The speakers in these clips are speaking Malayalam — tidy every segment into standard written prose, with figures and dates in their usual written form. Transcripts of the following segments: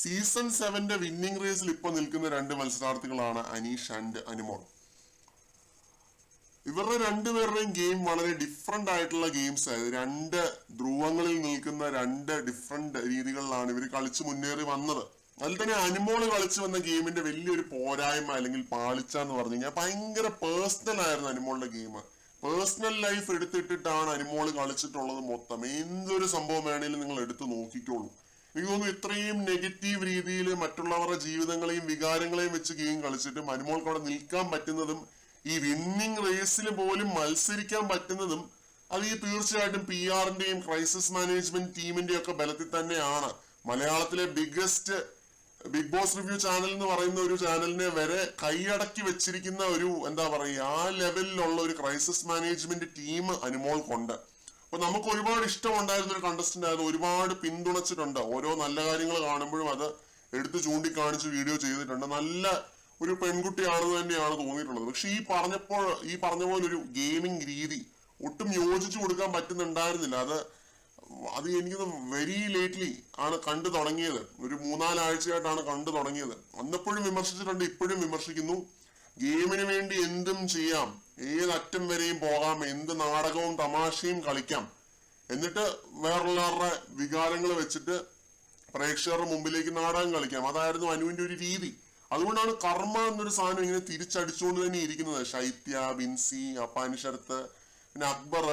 സീസൺ 7 വിന്നിംഗ് റേസിൽ ഇപ്പൊ നിൽക്കുന്ന രണ്ട് മത്സരാർത്ഥികളാണ് അനീഷ് ആൻഡ് അനുമോൾ. ഇവരുടെ രണ്ടുപേരുടെയും ഗെയിം വളരെ ഡിഫറെന്റ് ആയിട്ടുള്ള ഗെയിംസ് ആയത്. രണ്ട് ധ്രുവങ്ങളിൽ നിൽക്കുന്ന രണ്ട് ഡിഫറെന്റ് രീതികളിലാണ് ഇവർ കളിച്ച് മുന്നേറി വന്നത്. അതിൽ തന്നെ അനുമോള് കളിച്ചു വന്ന ഗെയിമിന്റെ വലിയൊരു പോരായ്മ അല്ലെങ്കിൽ പാളിച്ച എന്ന് പറഞ്ഞു കഴിഞ്ഞാൽ ഭയങ്കര പേഴ്സണൽ ആയിരുന്നു അനുമോളുടെ ഗെയിം. Personal life എടുത്തിട്ടിട്ടാണ് Anumol കളിച്ചിട്ടുള്ളത്. മൊത്തം എന്തൊരു സംഭവം വേണേലും നിങ്ങൾ എടുത്തു നോക്കിക്കോളൂ. എനിക്ക് തോന്നുന്നു ഇത്രയും നെഗറ്റീവ് രീതിയിൽ മറ്റുള്ളവരുടെ ജീവിതങ്ങളെയും വികാരങ്ങളെയും വെച്ച് ഗെയിം കളിച്ചിട്ടും അനുമോൾക്ക് അവിടെ നിൽക്കാൻ പറ്റുന്നതും ഈ വിന്നിംഗ് റേസിൽ പോലും മത്സരിക്കാൻ പറ്റുന്നതും അത് ഈ തീർച്ചയായിട്ടും PR-ന്റെയും ക്രൈസിസ് മാനേജ്മെന്റ് ടീമിന്റെയും ഒക്കെ ബലത്തിൽ തന്നെയാണ്. മലയാളത്തിലെ ബിഗ് ബോസ് റിവ്യൂ ചാനൽ എന്ന് പറയുന്ന ഒരു ചാനലിനെ വരെ കൈയടക്കി വെച്ചിരിക്കുന്ന ഒരു എന്താ പറയുക ആ ലെവലിലുള്ള ഒരു ക്രൈസിസ് മാനേജ്മെന്റ് ടീം അനുമോൾക്കുണ്ട്. അപ്പൊ നമുക്ക് ഒരുപാട് ഇഷ്ടമുണ്ടായിരുന്ന ഒരു കണ്ടസ്റ്റന്റ് ആയത്, ഒരുപാട് പിന്തുണച്ചിട്ടുണ്ട്. ഓരോ നല്ല കാര്യങ്ങൾ കാണുമ്പോഴും അത് എടുത്ത് ചൂണ്ടിക്കാണിച്ച് വീഡിയോ ചെയ്തിട്ടുണ്ട്. നല്ല ഒരു പെൺകുട്ടിയാണെന്ന് തന്നെയാണ് തോന്നിയിട്ടുള്ളത്. പക്ഷെ ഈ പറഞ്ഞ പോലെ ഒരു ഗെയിമിംഗ് രീതി ഒട്ടും യോജിച്ചു കൊടുക്കാൻ പറ്റുന്നുണ്ടായിരുന്നില്ല. അത് എനിക്ക് വെരി ലേറ്റ്ലി ആണ് കണ്ടു തുടങ്ങിയത്. ഒരു 3-4 ആഴ്ചയായിട്ടാണ് കണ്ടു തുടങ്ങിയത്. അന്നപ്പോഴും വിമർശിച്ചിട്ടുണ്ട്, ഇപ്പോഴും വിമർശിക്കുന്നു. ഗെയിമിന് വേണ്ടി എന്തും ചെയ്യാം, ഏതറ്റം വരെയും പോകാം, എന്ത് നാടകവും തമാശയും കളിക്കാം, എന്നിട്ട് വേറുള്ളവരുടെ വികാരങ്ങൾ വെച്ചിട്ട് പ്രേക്ഷകരുടെ മുമ്പിലേക്ക് നാടകം കളിക്കാം. അതായിരുന്നു അനുവിന്റെ ഒരു രീതി. അതുകൊണ്ടാണ് കർമ്മ എന്നൊരു സാധനം ഇങ്ങനെ തിരിച്ചടിച്ചുകൊണ്ട് തന്നെ ഇരിക്കുന്നത്. ശൈത്യ, ബിൻസി, അപ്പാനി ശരത്ത്, പിന്നെ അക്ബർ,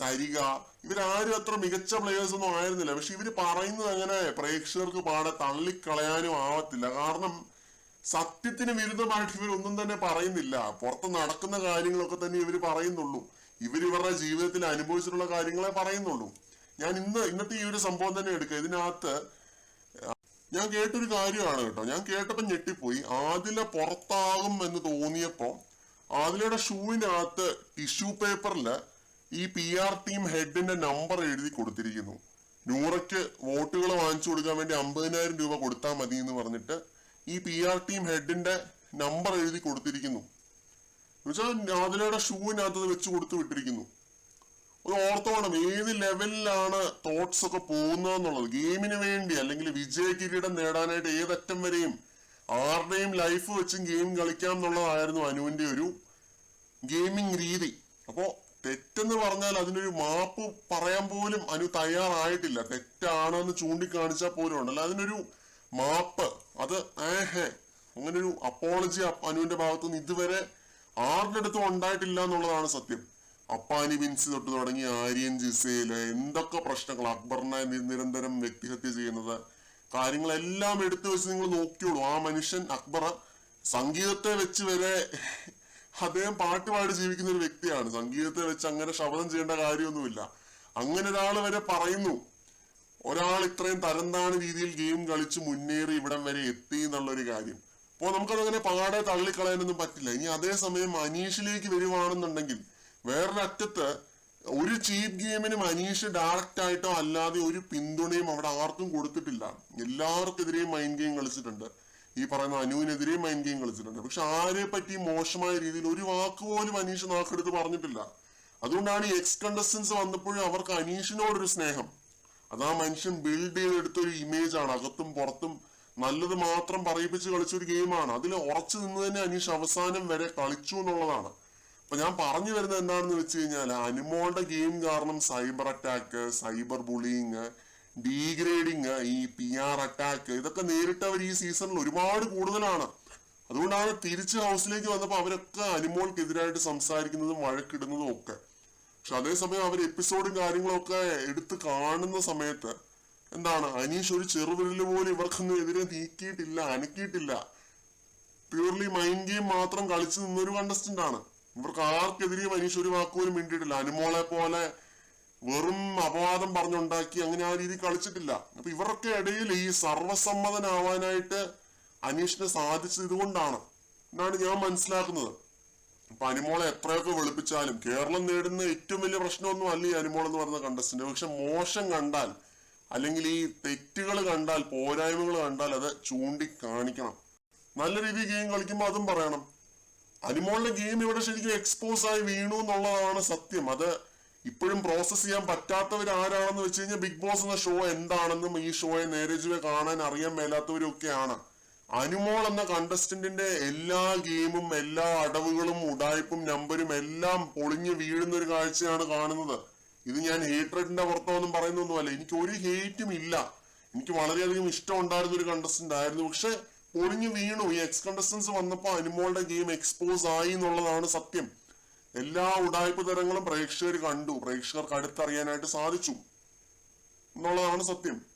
സരിക, ഇവരാരും അത്ര മികച്ച പ്ലേയേഴ്സ് ഒന്നും ആയിരുന്നില്ല. പക്ഷെ ഇവര് പറയുന്നത് അങ്ങനെ പ്രേക്ഷകർക്ക് പാടെ തള്ളിക്കളയാനും ആവത്തില്ല. കാരണം സത്യത്തിന് വിരുദ്ധമായിട്ട് ഇവരൊന്നും തന്നെ പറയുന്നില്ല. പുറത്ത് നടക്കുന്ന കാര്യങ്ങളൊക്കെ തന്നെ ഇവർ പറയുന്നുള്ളൂ. ഇവരുടെ ജീവിതത്തിൽ അനുഭവിച്ചിട്ടുള്ള കാര്യങ്ങളെ പറയുന്നുള്ളൂ. ഞാൻ ഇന്നത്തെ ഈ ഒരു സംഭവം തന്നെ എടുക്കുക. ഇതിനകത്ത് ഞാൻ കേട്ടൊരു കാര്യമാണ് കേട്ടോ. ഞാൻ കേട്ടപ്പോ ഞെട്ടിപ്പോയി. ആദില പുറത്താകും എന്ന് തോന്നിയപ്പോ ആദിലയുടെ ഷൂവിനകത്ത് ടിഷ്യൂ പേപ്പറില് ഈ PR ടീം ഹെഡിന്റെ നമ്പർ എഴുതി കൊടുത്തിരിക്കുന്നു. നൂറയ്ക്ക് വോട്ടുകൾ വാങ്ങിച്ചു കൊടുക്കാൻ വേണ്ടി 50,000 രൂപ കൊടുത്താൽ മതി എന്ന് പറഞ്ഞിട്ട് ഈ PR ടീം ഹെഡിന്റെ നമ്പർ എഴുതി കൊടുത്തിരിക്കുന്നു. എന്നുവെച്ചാൽ ആദിലയുടെ ഷൂവിനകത്ത് വെച്ച് കൊടുത്തു വിട്ടിരിക്കുന്നു. അത് ഓർത്തോണം ഏത് ലെവലിലാണ് തോട്ട്സ് ഒക്കെ പോകുന്നതെന്നുള്ളത്. ഗെയിമിന് വേണ്ടി അല്ലെങ്കിൽ വിജയ കിരീടം നേടാനായിട്ട് ഏതറ്റം വരെയും ആരുടെയും ലൈഫ് വെച്ചും ഗെയിം കളിക്കാം എന്നുള്ളതായിരുന്നു അനുവിന്റെ ഒരു ഗെയിമിംഗ് രീതി. അപ്പോ തെറ്റെന്ന് പറഞ്ഞാൽ അതിനൊരു മാപ്പ് പറയാൻ പോലും അനു തയ്യാറായിട്ടില്ല. തെറ്റാണെന്ന് ചൂണ്ടിക്കാണിച്ചാൽ പോലും ഉണ്ടല്ലോ അതിനൊരു മാപ്പ്, അത് അങ്ങനെ ഒരു അപ്പോളജി അനുവിന്റെ ഭാഗത്തുനിന്ന് ഇതുവരെ ആരുടെ അടുത്തും ഉണ്ടായിട്ടില്ല എന്നുള്ളതാണ് സത്യം. അപ്പാനി ബിൻസി തൊട്ട് തുടങ്ങി ആര്യൻ, ജിസേല്, എന്തൊക്കെ പ്രശ്നങ്ങൾ, അക്ബറിനെ നിരന്തരം വ്യക്തിഹത്യ ചെയ്യുന്നത്, കാര്യങ്ങളെല്ലാം എടുത്തു വെച്ച് നിങ്ങൾ നോക്കിയോളൂ. ആ മനുഷ്യൻ അക്ബർ സംഗീതത്തെ വെച്ച് വരെ അദ്ദേഹം പാട്ടുപാടി ജീവിക്കുന്ന ഒരു വ്യക്തിയാണ്. സംഗീതത്തെ വെച്ച് അങ്ങനെ ശബ്ദം ചെയ്യേണ്ട കാര്യമൊന്നുമില്ല. അങ്ങനെ ഒരാൾ വരെ പറയുന്നു ഒരാൾ ഇത്രയും തരംതാണ രീതിയിൽ ഗെയിം കളിച്ച് മുന്നേറി ഇവിടം വരെ എത്തി എന്നുള്ളൊരു കാര്യം. അപ്പോൾ നമുക്കതങ്ങനെ പാടെ തള്ളിക്കളയാനൊന്നും പറ്റില്ല. ഇനി അതേസമയം അനീഷിലേക്ക് വരുവാണെന്നുണ്ടെങ്കിൽ വേറൊരു അറ്റത്ത് ഒരു ചീപ്പ് ഗെയിമിനും അനീഷ് ഡയറക്റ്റ് ആയിട്ടോ അല്ലാതെ ഒരു പിന്തുണയും അവിടെ ആർക്കും കൊടുത്തിട്ടില്ല. എല്ലാവർക്കെതിരെയും മൈൻഡ് ഗെയിം കളിച്ചിട്ടുണ്ട്. ഈ പറയുന്ന അനുവിനെതിരെയും മൈൻഡ് ഗെയിം കളിച്ചിട്ടുണ്ട്. പക്ഷെ ആരെ പറ്റി മോശമായ രീതിയിൽ ഒരു വാക്ക് പോലും അനീഷ് നാക്കെടുത്ത് പറഞ്ഞിട്ടില്ല. അതുകൊണ്ടാണ് ഈ എക്സ് കണ്ടസ്റ്റൻസ് വന്നപ്പോഴും അവർക്ക് അനീഷിനോടൊരു സ്നേഹം. അതാ മനുഷ്യൻ ബിൽഡ് ചെയ്തെടുത്തൊരു ഇമേജ് ആണ്. അകത്തും പുറത്തും നല്ലത് മാത്രം പറയിപ്പിച്ച് കളിച്ചൊരു ഗെയിമാണ്. അതിൽ ഉറച്ചു നിന്ന് തന്നെ അനീഷ് അവസാനം വരെ കളിച്ചു എന്നുള്ളതാണ്. അപ്പൊ ഞാൻ പറഞ്ഞു വരുന്നത് എന്താണെന്ന് വെച്ച് കഴിഞ്ഞാൽ അനുമോളുടെ ഗെയിം കാരണം cyber attack, cyber bullying, degrading, ഈ PR അറ്റാക്ക്, ഇതൊക്കെ നേരിട്ടവർ ഈ സീസണിൽ ഒരുപാട് കൂടുതലാണ്. അതുകൊണ്ടാണ് തിരിച്ച് ഹൗസിലേക്ക് വന്നപ്പോൾ അവരൊക്കെ അനുമോൾക്കെതിരായിട്ട് സംസാരിക്കുന്നതും വഴക്കിടുന്നതും ഒക്കെ. പക്ഷെ അതേസമയം അവർ എപ്പിസോഡും കാര്യങ്ങളും ഒക്കെ എടുത്ത് കാണുന്ന സമയത്ത് എന്താണ്, അനീഷ് ഒരു ചെറുവിരല് പോലും ഇവർക്കൊന്നും എതിരെ നീക്കിയിട്ടില്ല, അനക്കിയിട്ടില്ല. പ്യൂർലി മൈൻഡ് ഗെയിം മാത്രം കളിച്ചു നിന്നൊരു കണ്ടസ്റ്റന്റ് ആണ്. ഇവർക്ക് ആർക്കെതിരെയും അനീഷ് ഒരു വാക്കുപോലും മിണ്ടിയിട്ടില്ല. അനുമോളെ പോലെ വെറും അപവാദം പറഞ്ഞുണ്ടാക്കി അങ്ങനെ ആ രീതി കളിച്ചിട്ടില്ല. അപ്പൊ ഇവർക്ക് ഇടയിൽ ഈ സർവസമ്മതനാവാനായിട്ട് അനീഷിനെ സാധിച്ചത് ഇതുകൊണ്ടാണ് എന്നാണ് ഞാൻ മനസ്സിലാക്കുന്നത്. അപ്പൊ അനുമോളെ എത്രയൊക്കെ വെളുപ്പിച്ചാലും കേരളം നേടുന്ന ഏറ്റവും വലിയ പ്രശ്നമൊന്നും അല്ല ഈ അനുമോൾ എന്ന് പറയുന്ന കണ്ടസ്റ്റന്റ്. പക്ഷെ മോശം കണ്ടാൽ അല്ലെങ്കിൽ ഈ തെറ്റുകൾ കണ്ടാൽ, പോരായ്മകൾ കണ്ടാൽ അത് ചൂണ്ടിക്കാണിക്കണം. നല്ല രീതിയിൽ ഗെയിം കളിക്കുമ്പോൾ അതും പറയണം. അനുമോളിന്റെ ഗെയിം ഇവിടെ ശരിക്കും എക്സ്പോസ് ആയി വീണു എന്നുള്ളതാണ് സത്യം. അത് ഇപ്പോഴും പ്രോസസ് ചെയ്യാൻ പറ്റാത്തവർ ആരാണെന്ന് വെച്ച് കഴിഞ്ഞാൽ ബിഗ് ബോസ് എന്ന ഷോ എന്താണെന്നും ഈ ഷോയെ നേരെ ചൊവ്വേ കാണാൻ അറിയാൻ മേലാത്തവരും ഒക്കെയാണ്. അനുമോൾ എന്ന കണ്ടസ്റ്റന്റിന്റെ എല്ലാ ഗെയിമും എല്ലാ അടവുകളും ഉടായ്പും നമ്പരും എല്ലാം പൊളിഞ്ഞു വീഴുന്ന ഒരു കാഴ്ചയാണ് കാണുന്നത്. ഇത് ഞാൻ ഹേറ്റ്രഡിന്റെ പുറത്തൊന്നും പറയുന്നൊന്നുമല്ല. എനിക്ക് ഒരു ഹേറ്റും ഇല്ല. എനിക്ക് വളരെയധികം ഇഷ്ടം ഉണ്ടായിരുന്ന ഒരു കണ്ടസ്റ്റന്റ് ആയിരുന്നു. പക്ഷെ പൊളിഞ്ഞു വീണു. ഈ എക്സ് കണ്ടസ്റ്റൻസ് വന്നപ്പോ അനുമോളുടെ ഗെയിം എക്സ്പോസ് ആയി എന്നുള്ളതാണ് സത്യം. എല്ലാ ഉടായ്പ തരങ്ങളും പ്രേക്ഷകർ കണ്ടു. പ്രേക്ഷകർക്ക് അടുത്തറിയാനായിട്ട് സാധിച്ചു എന്നുള്ളതാണ് സത്യം.